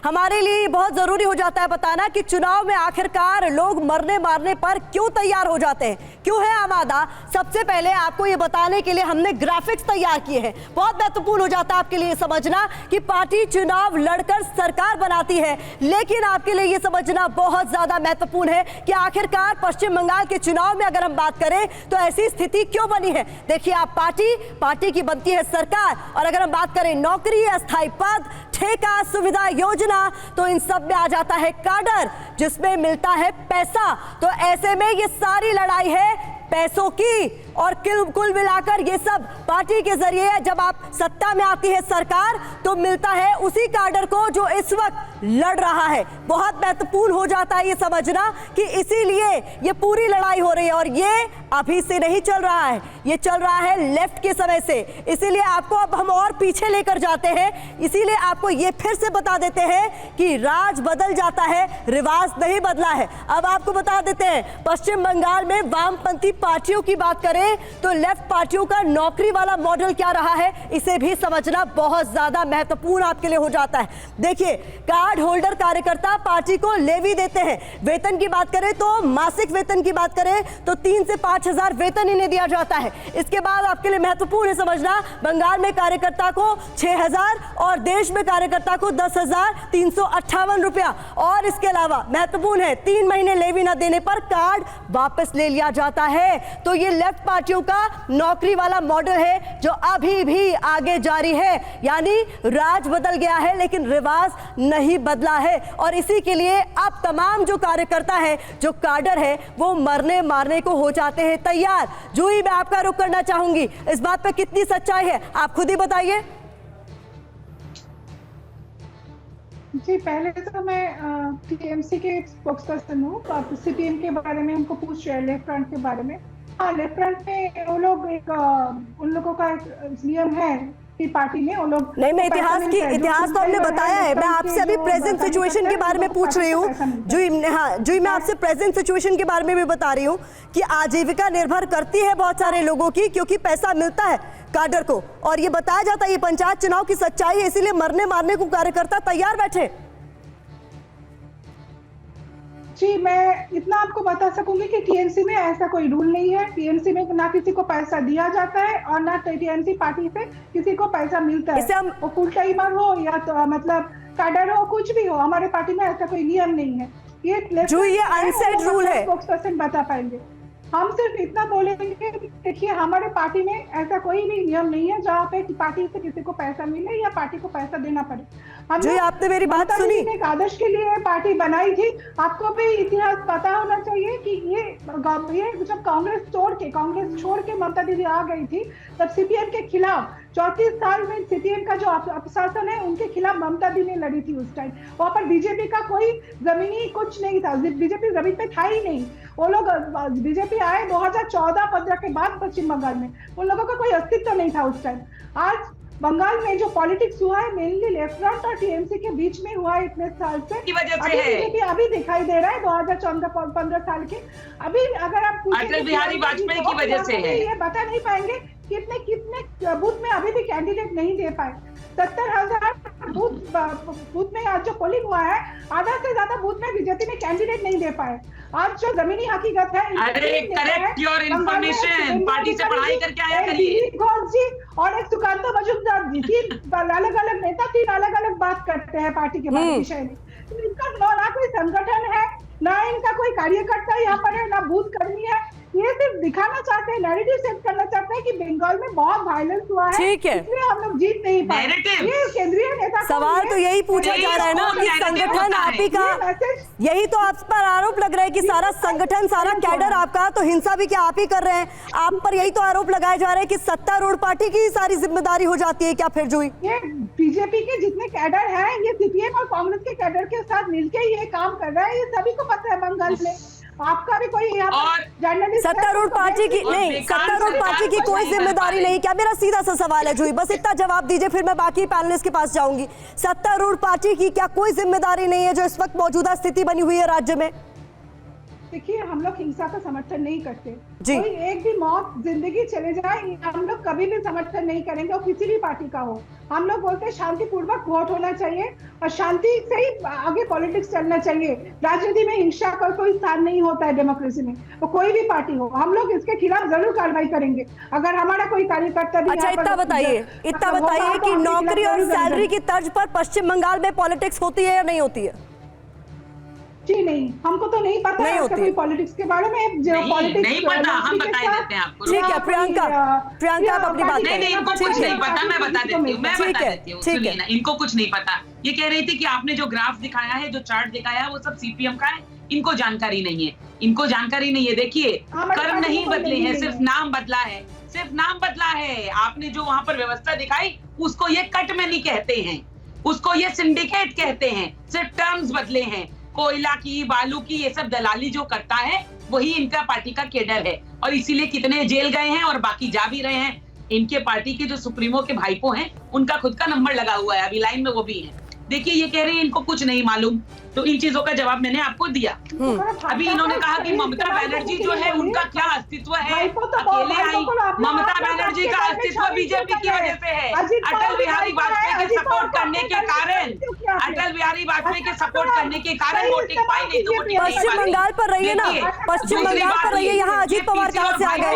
हमारे लिए बहुत जरूरी हो जाता है बताना कि चुनाव में आखिरकार लोग मरने मारने पर क्यों तैयार हो जाते हैं, क्यों है आमादा। सबसे पहले आपको ये बताने के लिए हमने ग्राफिक्स तैयार किए हैं। बहुत महत्वपूर्ण हो जाता है आपके लिए समझना कि पार्टी चुनाव लड़कर सरकार बनाती है, लेकिन आपके लिए ये समझना बहुत ज्यादा महत्वपूर्ण है कि आखिरकार पश्चिम बंगाल के चुनाव में अगर हम बात करें तो ऐसी स्थिति क्यों बनी है। देखिए आप पार्टी की बनती है सरकार, और अगर हम बात करें नौकरी, अस्थायी पद, ठेका, सुविधा योजना, तो इन सब में आ जाता है काडर, जिसमें मिलता है पैसा। तो ऐसे में ये सारी लड़ाई है पैसों की, और कुल मिलाकर ये सब पार्टी के जरिए जब आप सत्ता में आती है सरकार तो मिलता है उसी काडर को जो इस वक्त लड़ रहा है। बहुत महत्वपूर्ण हो जाता है ये समझना कि इसीलिए ये पूरी लड़ाई हो रही है, और ये अभी से नहीं चल रहा है, ये चल रहा है लेफ्ट के समय से। इसीलिए आपको अब हम और पीछे लेकर जाते हैं, इसीलिए आपको ये फिर से बता देते हैं कि राज बदल जाता है, रिवाज नहीं बदला है। अब आपको बता देते हैं पश्चिम बंगाल में वामपंथी पार्टियों की बात करें तो लेफ्ट पार्टियों का नौकरी वाला मॉडल क्या रहा है, इसे भी समझना बहुत ज्यादा महत्वपूर्ण आपके लिए हो जाता है। देखिए कार्ड होल्डर कार्यकर्ता पार्टी को लेवी देते हैं। वेतन की बात करें तो मासिक वेतन की बात करें तो 3 से 5 हजार वेतन इन्हें दिया जाता है। इसके बाद आपके लिए महत्वपूर्ण है समझना, बंगाल में कार्यकर्ता को 6,000 और देश में कार्यकर्ता को 10,358 रुपया। और इसके अलावा महत्वपूर्ण है 3 महीने लेवी न देने पर कार्ड वापस ले लिया जाता है। तो ये लेफ्ट पार्टियों का नौकरी वाला मॉडल है जो अभी भी आगे जारी है, यानी राज बदल गया है लेकिन रिवाज नहीं बदला है। और इसी के लिए अब तमाम जो कार्यकर्ता है, जो काडर है, वो मरने मारने को हो जाते हैं तैयार। जूही, मैं आपका रुख करना चाहूंगी, इस बात पे कितनी सच्चाई है आप खुद ही बताइए। जी, पहले तो मैं टीएमसी के स्पोक्सपर्सन हूँ। आप सीपीएम के बारे में हमको पूछ रहे हैं, लेफ्ट फ्रंट के बारे में। हाँ, लेफ्ट फ्रंट में वो लोग उन लोगों का एक नियम है कि पार्टी में वो लोग नहीं, मैं इतिहास तो हमने बताया है। मैं आपसे अभी प्रेजेंट सिचुएशन के बारे में पूछ रही हूँ जी, मैं आपसे प्रेजेंट सिचुएशन के बारे में भी बता रही हूँ कि आजीविका निर्भर करती है बहुत सारे लोगों की, क्योंकि पैसा मिलता है काडर को। और ये बताया जाता है, ये पंचायत चुनाव की सच्चाई है, इसीलिए मरने मारने को कार्यकर्ता तैयार बैठे। जी, मैं इतना आपको बता सकूंगी कि टीएमसी में ऐसा कोई रूल नहीं है। टीएमसी में ना किसी को पैसा दिया जाता है और ना टीएमसी पार्टी से किसी को पैसा मिलता है। वो फुल टाइमर हो या तो मतलब काडर हो, कुछ भी हो, हमारे पार्टी में ऐसा कोई नियम नहीं है। ये अनसेट रूल है, स्पोक्सपर्सन बता पाएंगे। हम सिर्फ इतना बोलेंगे, देखिए हमारे पार्टी में ऐसा कोई भी नियम नहीं है जहाँ पे पार्टी से किसी को पैसा मिले या पार्टी को पैसा देना पड़े। जो आपने मेरी बात सुनी, एक आदर्श के लिए पार्टी बनाई थी। आपको भी इतिहास पता होना चाहिए कि ये जब कांग्रेस छोड़ के ममता दीदी आ गई थी, तब सीपीएम के खिलाफ 34 साल में सीपीएम का जो अपशासन है उनके खिलाफ ममता दी ने लड़ी थी। उस टाइम वहां पर बीजेपी का कोई जमीनी कुछ नहीं था, बीजेपी जमीन पे था ही नहीं। वो लोग बीजेपी आए 2014-15 के बाद पश्चिम बंगाल में, उन लोगों का कोई अस्तित्व नहीं था उस टाइम। आज बंगाल में जो पॉलिटिक्स हुआ है मेनली लेफ्ट फ्रंट और टीएमसी के बीच में हुआ है इतने साल से, बीजेपी अभी दिखाई दे रहा है 2014-15 साल के। अभी अगर आप अटल बिहारी वाजपेयी की वजह से है, ये बता नहीं पाएंगे कितने बूथ में अभी भी कैंडिडेट नहीं दे पाए। 70,000 बूथ में आज जो पोलिंग हुआ है, आधा से ज्यादा बूथ में बीजेपी ने कैंडिडेट नहीं दे पाए। आज जो जमीनी हकीकत है, अरे करेक्ट योर इंफॉर्मेशन, पार्टी से पढ़ाई करके आया करिए। घोष जी और एक सुकांत मजूमदार जी, 3 अलग अलग नेता 3 अलग अलग बात करते हैं पार्टी के बारे में। इनका ना कोई संगठन है, ना इनका कोई कार्यकर्ता यहाँ पर है, ना बूथ कर्मी है। ये सिर्फ दिखाना चाहते हैं, नैरेटिव सेट करना चाहते हैं कि बंगाल में बहुत वायलेंस हुआ है, इसलिए हम लोग जीत नहीं पाए। ये केंद्रीय नेता सवाल तो यही पूछा जा रहा है ना कि संगठन आप ही का, यही तो आप पर आरोप लग रहा है कि सारा संगठन, सारा कैडर आपका, तो हिंसा भी क्या आप ही कर रहे हैं। आप पर यही तो आरोप लगाया जा रहा है कि सत्तारूढ़ पार्टी की सारी जिम्मेदारी हो जाती है क्या फिर जूही? ये बीजेपी के जितने कैडर हैं, ये सीपीएम और कांग्रेस के कैडर के साथ मिलकर ये काम कर रहा है, ये सभी को पता है बंगाल में। आपका भी कोई सत्तारूढ़ पार्टी की नहीं, सत्तारूढ़ पार्टी की कोई जिम्मेदारी नहीं क्या? मेरा सीधा सा सवाल है जूही, बस इतना जवाब दीजिए, फिर मैं बाकी पैनलिस्ट के पास जाऊंगी। सत्तारूढ़ पार्टी की क्या कोई जिम्मेदारी नहीं है जो इस वक्त मौजूदा स्थिति बनी हुई है राज्य में? देखिए, हम लोग हिंसा का समर्थन नहीं करते। जी। कोई एक भी मौत, जिंदगी चले जाए, हम लोग कभी भी समर्थन नहीं करेंगे, और किसी भी पार्टी का हो। हम लोग बोलते हैं शांतिपूर्वक वोट होना चाहिए और शांति से ही आगे पॉलिटिक्स चलना चाहिए। राजनीति में हिंसा का कोई स्थान नहीं होता है डेमोक्रेसी में, तो कोई भी पार्टी हो। हम लोग इसके खिलाफ जरूर कार्रवाई करेंगे। अगर हमारा कोई कार्यकर्ता भी अच्छा, इतना बताइए कि नौकरी और सैलरी की तर्ज पर पश्चिम बंगाल में पॉलिटिक्स होती है या नहीं होती है? जी नहीं, हमको तो नहीं पता है कोई पॉलिटिक्स के बारे में। जो पॉलिटिक्स नहीं पता, हम बता देते हैं आपको। ठीक है प्रियंका, आप अपनी बात नहीं, इनको कुछ नहीं पता, मैं बता देती हूँ। सुनिए ना, इनको कुछ नहीं पता। ये कह रही थी कि आपने जो ग्राफ दिखाया है, जो चार्ट दिखाया है, वो सब सीपीएम का है, इनको जानकारी नहीं है। इनको जानकारी नहीं है। देखिए, कर्म नहीं बदले हैं, सिर्फ नाम बदला है, सिर्फ नाम बदला है। आपने जो वहां पर व्यवस्था दिखाई, उसको ये कट मनी कहते हैं, उसको ये सिंडिकेट कहते हैं। सिर्फ टर्म्स बदले हैं। कोयला की, बालू की, ये सब दलाली जो करता है वही इनका पार्टी का केडर है, और इसीलिए कितने जेल गए हैं और बाकी जा भी रहे हैं। इनके पार्टी के जो सुप्रीमो के भाईपो हैं, उनका खुद का नंबर लगा हुआ है, अभी लाइन में वो भी है। देखिए, ये कह रही है इनको कुछ नहीं मालूम, तो इन चीजों का जवाब मैंने आपको दिया। अभी इन्होंने कहा कि ममता बनर्जी जो है, उनका क्या अस्तित्व है, अकेले आई। ममता बनर्जी का अस्तित्व बीजेपी की वजह से है। अटल बिहारी वाजपेयी के सपोर्ट करने के कारण, अटल बिहारी वाजपेयी के सपोर्ट करने के कारण वोटिंग पाई, नहीं तो वोटिंग नहीं पाई। पश्चिम बंगाल पर रहिए ना, पश्चिम बंगाल पर रहिए। यहाँ अजीत पवार कहाँ से आ गए?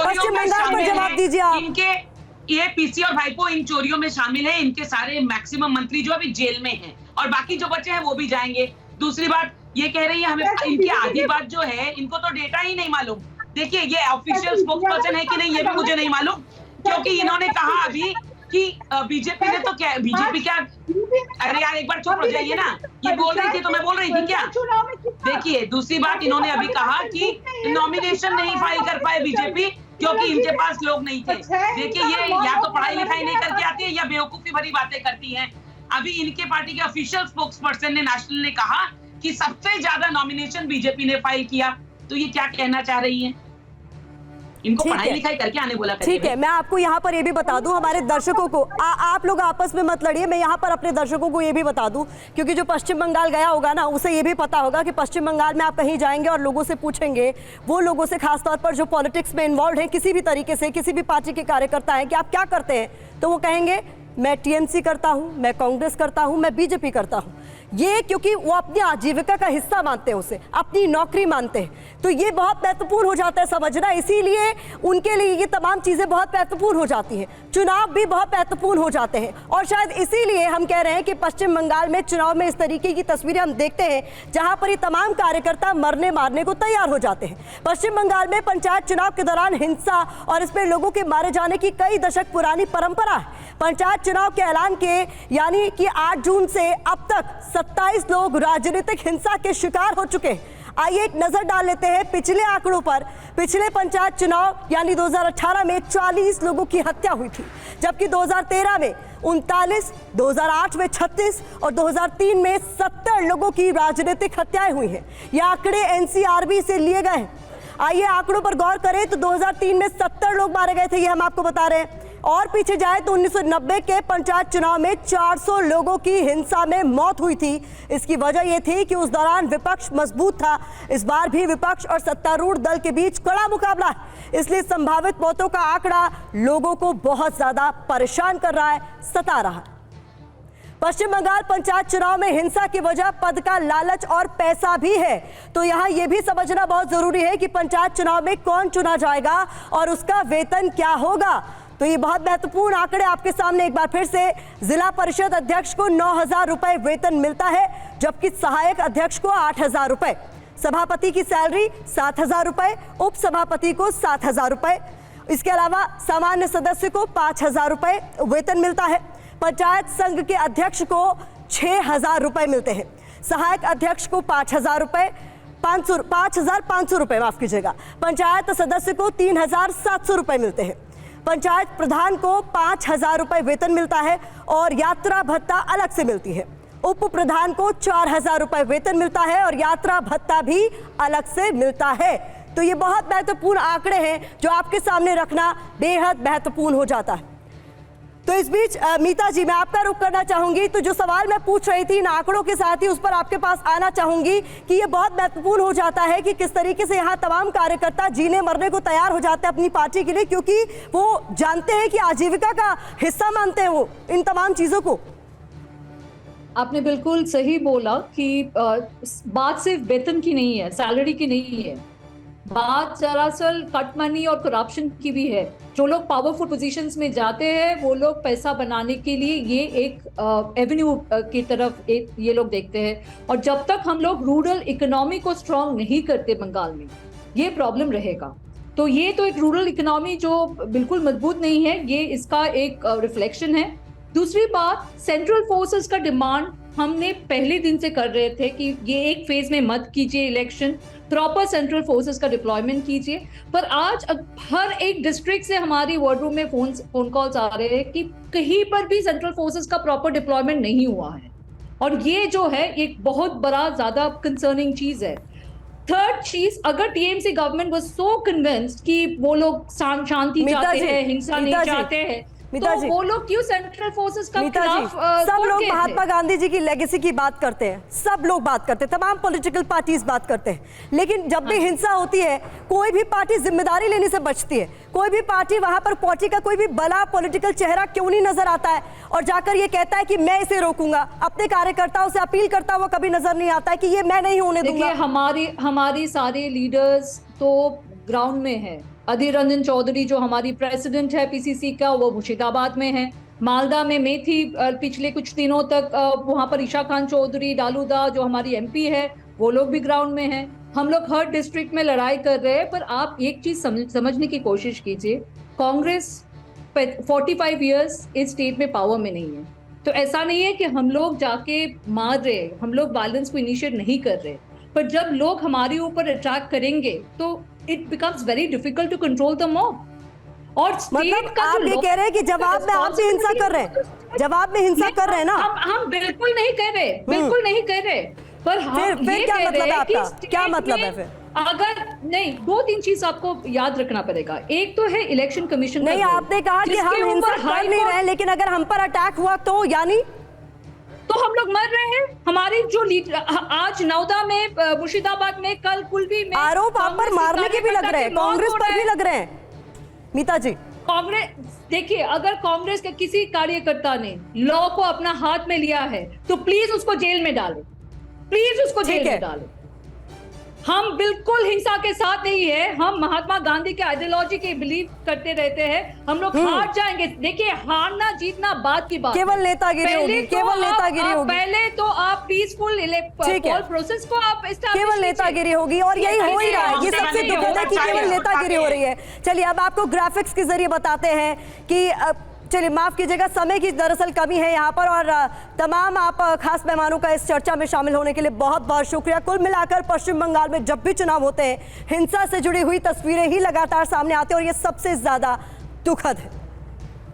पश्चिम बंगाल पर जवाब दीजिए आप। इनके ये पीसी और भाईपो इन चोरियों में शामिल है। इनके सारे मैक्सिमम मंत्री जो अभी जेल में हैं, और बाकी जो बचे हैं वो भी जाएंगे। दूसरी बात ये कह रही है हमें, इनकी आधी बात जो है, इनको तो डेटा ही नहीं मालूम। देखिए, ये ऑफिशियल स्पोक्स पर्सन है कि नहीं, ये भी मुझे नहीं मालूम, क्योंकि इन्होंने कहा अभी कि बीजेपी ने तो क्या, बीजेपी क्या, अरे यार एक बार चुप हो जाइए ना। ये बोल रही थी तो मैं बोल रही थी क्या? देखिए, दूसरी बात इन्होंने अभी कहा कि नॉमिनेशन नहीं फाइल कर पाए बीजेपी क्योंकि इनके पास लोग नहीं थे। देखिए, ये या तो पढ़ाई लिखाई नहीं करके आती है या बेवकूफी भरी बातें करती हैं। अभी इनके पार्टी के ऑफिशियल स्पोक्स पर्सन ने, नेशनल ने कहा कि सबसे ज्यादा नॉमिनेशन बीजेपी ने फाइल किया। तो ये क्या कहना चाह रही हैं? इनको पढ़ाई लिखाई करके आने बोला। ठीक है, मैं आपको यहाँ पर ये भी बता दूं, हमारे दर्शकों को, आप लोग आपस में मत लड़िए। मैं यहाँ पर अपने दर्शकों को ये भी बता दूं, क्योंकि जो पश्चिम बंगाल गया होगा ना, उसे ये भी पता होगा कि पश्चिम बंगाल में आप कहीं जाएंगे और लोगों से पूछेंगे, वो लोगों से खासतौर पर जो पॉलिटिक्स में इन्वॉल्व हैं, किसी भी तरीके से, किसी भी पार्टी के कार्यकर्ता हैं, कि आप क्या करते हैं, तो वो कहेंगे मैं टीएमसी करता हूं, मैं कांग्रेस करता हूं, मैं बीजेपी करता हूं। ये क्योंकि वो अपनी आजीविका का हिस्सा मानते हैं, उसे अपनी नौकरी मानते हैं। तो ये बहुत महत्वपूर्ण हो जाता है समझना, इसीलिए उनके लिए ये तमाम चीज़ें बहुत महत्वपूर्ण हो जाती हैं। चुनाव भी बहुत महत्वपूर्ण हो जाते हैं, और शायद इसीलिए हम कह रहे हैं कि पश्चिम बंगाल में चुनाव में इस तरीके की तस्वीरें हम देखते हैं, जहां पर ये तमाम कार्यकर्ता मरने मारने को तैयार हो जाते हैं। पश्चिम बंगाल में पंचायत चुनाव के दौरान हिंसा और इसमें लोगों के मारे जाने की कई दशक पुरानी परंपरा है। पंचायत चुनाव के ऐलान के यानी कि 8 जून से अब तक 27 लोग राजनीतिक हिंसा के शिकार हो चुके हैं। आइए एक नजर डाल लेते हैं पिछले आंकड़ों पर। पिछले पंचायत चुनाव यानी 2018 में 40 लोगों की हत्या हुई थी, जबकि 2013 में 39, 2008 में 36 और 2003 में 70 लोगों की राजनीतिक हत्याएं हुई हैं। ये आंकड़े एनसीआरबी से लिए गए हैं। आइए आंकड़ों पर गौर करें तो 2003 में 70 लोग मारे गए थे, ये हम आपको बता रहे हैं। और पीछे जाए तो 1990 के पंचायत चुनाव में 400 लोगों की हिंसा में मौत हुई थी। इसकी वजह यह थी कि उस दौरान विपक्ष मजबूत था। इस बार भी विपक्ष और सत्तारूढ़ दल के बीच कड़ा मुकाबला है, इसलिए संभावित मौतों का आंकड़ा लोगों को बहुत ज्यादा परेशान कर रहा है, सता रहा है। पश्चिम बंगाल पंचायत चुनाव में हिंसा की वजह पद का लालच और पैसा भी है। तो यहाँ यह भी समझना बहुत जरूरी है कि पंचायत चुनाव में कौन चुना जाएगा और उसका वेतन क्या होगा। तो ये बहुत महत्वपूर्ण आंकड़े आपके सामने एक बार फिर से। जिला परिषद अध्यक्ष को 9,000 रुपए वेतन मिलता है, जबकि सहायक अध्यक्ष को 8,000 रुपए, सभापति की सैलरी 7,000 रुपए, उप सभापति को 7,000 रुपए, इसके अलावा सामान्य सदस्य को 5,000 रुपए वेतन मिलता है। पंचायत संघ के अध्यक्ष को 6,000 रुपए मिलते हैं, सहायक अध्यक्ष को 5,000 रुपए, 5,500 रुपए माफ कीजिएगा। पंचायत सदस्य को 3,700 रुपए मिलते हैं। पंचायत प्रधान को 5,000 रुपए वेतन मिलता है और यात्रा भत्ता अलग से मिलती है। उप प्रधान को 4,000 रुपए वेतन मिलता है और यात्रा भत्ता भी अलग से मिलता है। तो ये बहुत महत्वपूर्ण आंकड़े हैं जो आपके सामने रखना बेहद महत्वपूर्ण हो जाता है। तो इस बीच मीता जी, मैं आपका रुख करना चाहूंगी। तो जो सवाल मैं पूछ रही थी इन आंकड़ों के साथ ही उस पर आपके पास आना चाहूंगी कि ये बहुत महत्वपूर्ण हो जाता है कि किस तरीके से यहाँ तमाम कार्यकर्ता जीने मरने को तैयार हो जाते हैं अपनी पार्टी के लिए, क्योंकि वो जानते हैं कि आजीविका का हिस्सा मानते हैं वो इन तमाम चीजों को। आपने बिल्कुल सही बोला कि बात सिर्फ वेतन की नहीं है, सैलरी की नहीं है, बात दरअसल कट मनी और करप्शन की भी है। जो लोग पावरफुल पोजीशंस में जाते हैं वो लोग पैसा बनाने के लिए ये एक एवेन्यू की तरफ ये लोग देखते हैं। और जब तक हम लोग रूरल इकोनॉमी को स्ट्रांग नहीं करते बंगाल में, ये प्रॉब्लम रहेगा। तो ये तो एक रूरल इकोनॉमी जो बिल्कुल मजबूत नहीं है, ये इसका एक रिफ्लेक्शन है। दूसरी बात, सेंट्रल फोर्सेस का डिमांड हमने पहले दिन से कर रहे थे कि ये एक फेज में मत कीजिए इलेक्शन, प्रॉपर सेंट्रल फोर्सेस का डिप्लॉयमेंट कीजिए। पर आज हर एक डिस्ट्रिक्ट से हमारी वार्ड रूम में फोन कॉल्स आ रहे हैं कि कहीं पर भी सेंट्रल फोर्सेस का प्रॉपर डिप्लॉयमेंट नहीं हुआ है, और ये जो है एक बहुत बड़ा ज्यादा कंसर्निंग चीज है। थर्ड चीज, अगर TMC government was so convinced कि वो लोग शांति चाहते हैं, हिंसा नहीं चाहते हैं, तो वो लोग क्यों सेंट्रल फोर्सेस का खिलाफ सब लोग महात्मा गांधी जी की लेगेसी की बात करते हैं, सब लोग बात करते हैं, तमाम पॉलिटिकल पार्टीज बात करते हैं, लेकिन जब भी हिंसा होती है कोई भी पार्टी जिम्मेदारी लेने से बचती है। कोई भी पार्टी वहां पर पार्टी का कोई भी बड़ा पॉलिटिकल चेहरा क्यों नहीं नजर आता है और जाकर ये कहता है कि मैं इसे रोकूंगा, अपने कार्यकर्ताओं से अपील करता हुआ कभी नजर नहीं आता है कि ये मैं नहीं होने दूंगा। हमारी सारे लीडर्स तो ग्राउंड में है। अधीर रंजन चौधरी जो हमारी प्रेसिडेंट है पीसीसी का, वो मुर्शिदाबाद में है। मालदा में मैं थी पिछले कुछ दिनों तक, वहां पर ईशा खान चौधरी डालूदा जो हमारी एमपी है, वो लोग भी ग्राउंड में हैं। हम लोग हर डिस्ट्रिक्ट में लड़ाई कर रहे हैं। पर आप एक चीज समझने की कोशिश कीजिए, कांग्रेस 45 इयर्स इस स्टेट में पावर में नहीं है। तो ऐसा नहीं है कि हम लोग जाके मार रहे, हम लोग वायलेंस को इनिशिएट नहीं कर रहे, पर जब लोग हमारे ऊपर अटैक करेंगे तो it becomes very difficult to control the mob. और मतलब आप ये कह रहे हैं कि जवाब में आप भी हिंसा कर रहे हैं, जवाब में हिंसा कर रहे हैं ना? हम बिल्कुल नहीं कह रहे, बिल्कुल नहीं कह रहे। पर हम फिर क्या मतलब है आपका? क्या मतलब है फिर? अगर नहीं, 2-3 चीज आपको याद रखना पड़ेगा। एक तो है इलेक्शन कमीशन। नहीं, आपने कहा कि हम हिंसा कर नहीं रहे, लेकिन अगर हम पर अटैक हुआ तो यानी तो हम लोग मर रहे हैं। हमारी जो आज नौदा में, मुर्शिदाबाद में, कल कुल्वी में आरोप आप पर मारने के भी लग रहे हैं, कांग्रेस पर भी लग रहे हैं। मीता जी, कांग्रेस देखिए, अगर कांग्रेस के किसी कार्यकर्ता ने लॉ को अपना हाथ में लिया है तो प्लीज उसको जेल में डालें, प्लीज उसको जेल में डालें। हम बिल्कुल हिंसा के साथ नहीं है। हम महात्मा गांधी के आइडियोलॉजी के बिलीव करते रहते हैं। हम लोग हार जाएंगे। देखिए, हारना जीतना बात की बात, केवल नेतागिरी होगी, केवल नेतागिरी होगी। पहले तो आप पीसफुल प्रोसेस को आप केवल नेतागिरी होगी, और यही हो ही रहा है। ये सबसे दुखद है कि केवल नेतागिरी हो रही है। चलिए, अब आपको ग्राफिक्स के जरिए बताते हैं कि चलिए माफ कीजिएगा, समय की दरअसल कमी है यहाँ पर, और तमाम आप खास मेहमानों का इस चर्चा में शामिल होने के लिए बहुत बहुत शुक्रिया। कुल मिलाकर पश्चिम बंगाल में जब भी चुनाव होते हैं, हिंसा से जुड़ी हुई तस्वीरें ही लगातार सामने आती हैं और ये सबसे ज्यादा दुखद है।